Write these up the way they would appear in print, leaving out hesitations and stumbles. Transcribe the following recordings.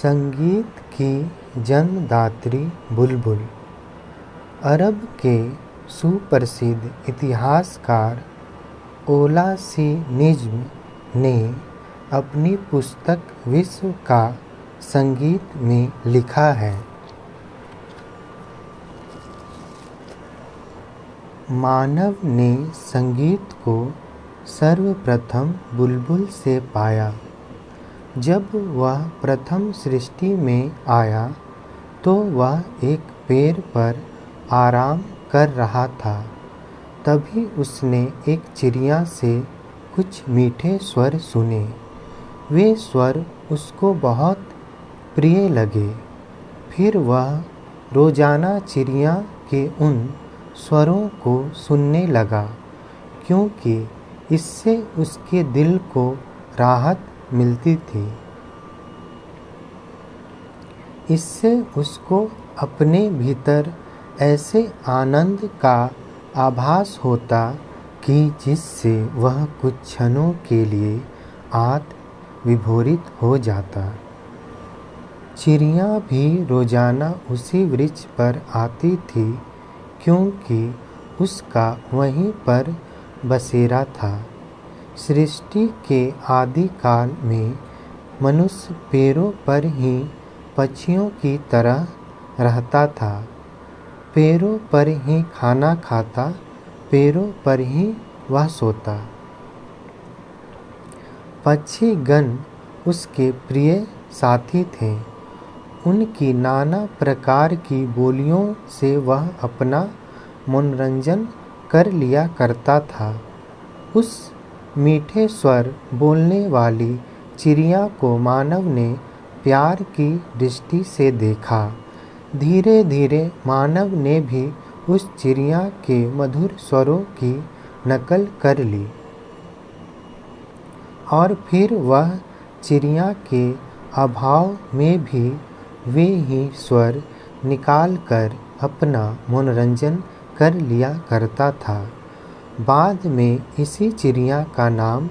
संगीत की जन्मदात्री बुलबुल। अरब के सुप्रसिद्ध इतिहासकार ओला सी निज्म ने अपनी पुस्तक विश्व का संगीत में लिखा है, मानव ने संगीत को सर्वप्रथम बुलबुल से पाया। जब वह प्रथम सृष्टि में आया तो वह एक पेड़ पर आराम कर रहा था। तभी उसने एक चिड़िया से कुछ मीठे स्वर सुने। वे स्वर उसको बहुत प्रिय लगे। फिर वह रोजाना चिड़िया के उन स्वरों को सुनने लगा, क्योंकि इससे उसके दिल को राहत मिलती थी। इससे उसको अपने भीतर ऐसे आनंद का आभास होता कि जिससे वह कुछ क्षणों के लिए आत्म विभोरित हो जाता। चिड़िया भी रोजाना उसी वृक्ष पर आती थी, क्योंकि उसका वहीं पर बसेरा था। सृष्टि के आदि काल में मनुष्य पेड़ों पर ही पक्षियों की तरह रहता था। पेड़ों पर ही खाना खाता, पेड़ों पर ही वह सोता। पक्षी गण उसके प्रिय साथी थे। उनकी नाना प्रकार की बोलियों से वह अपना मनोरंजन कर लिया करता था। उस मीठे स्वर बोलने वाली चिड़िया को मानव ने प्यार की दृष्टि से देखा। धीरे धीरे मानव ने भी उस चिड़िया के मधुर स्वरों की नकल कर ली, और फिर वह चिड़िया के अभाव में भी वे ही स्वर निकालकर अपना मनोरंजन कर लिया करता था। बाद में इसी चिड़िया का नाम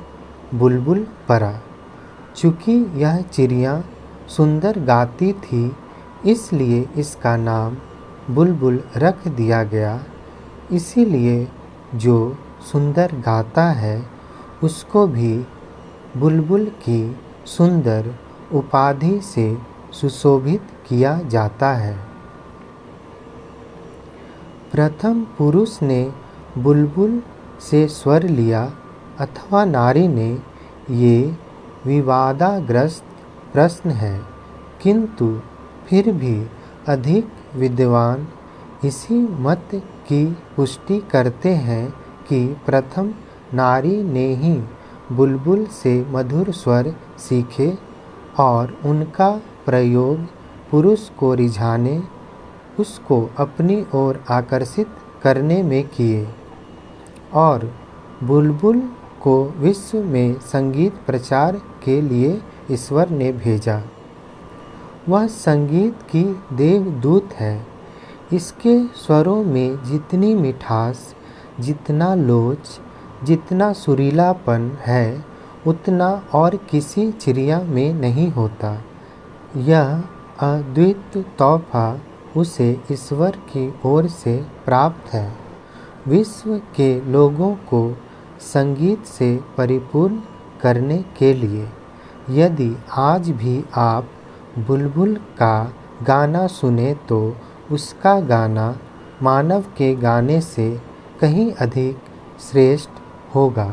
बुलबुल पड़ा। चूँकि यह चिड़िया सुंदर गाती थी, इसलिए इसका नाम बुलबुल रख दिया गया। इसीलिए जो सुंदर गाता है उसको भी बुलबुल की सुंदर उपाधि से सुशोभित किया जाता है। प्रथम पुरुष ने बुलबुल से स्वर लिया अथवा नारी ने, ये विवादाग्रस्त प्रश्न है, किंतु फिर भी अधिक विद्वान इसी मत की पुष्टि करते हैं कि प्रथम नारी ने ही बुलबुल से मधुर स्वर सीखे और उनका प्रयोग पुरुष को रिझाने, उसको अपनी ओर आकर्षित करने में किए, और बुलबुल को विश्व में संगीत प्रचार के लिए ईश्वर ने भेजा। वह संगीत की देवदूत है। इसके स्वरों में जितनी मिठास, जितना लोच, जितना सुरीलापन है, उतना और किसी चिड़िया में नहीं होता। यह अद्वितीय तोहफा उसे ईश्वर की ओर से प्राप्त है, विश्व के लोगों को संगीत से परिपूर्ण करने के लिए। यदि आज भी आप बुलबुल का गाना सुने तो उसका गाना मानव के गाने से कहीं अधिक श्रेष्ठ होगा।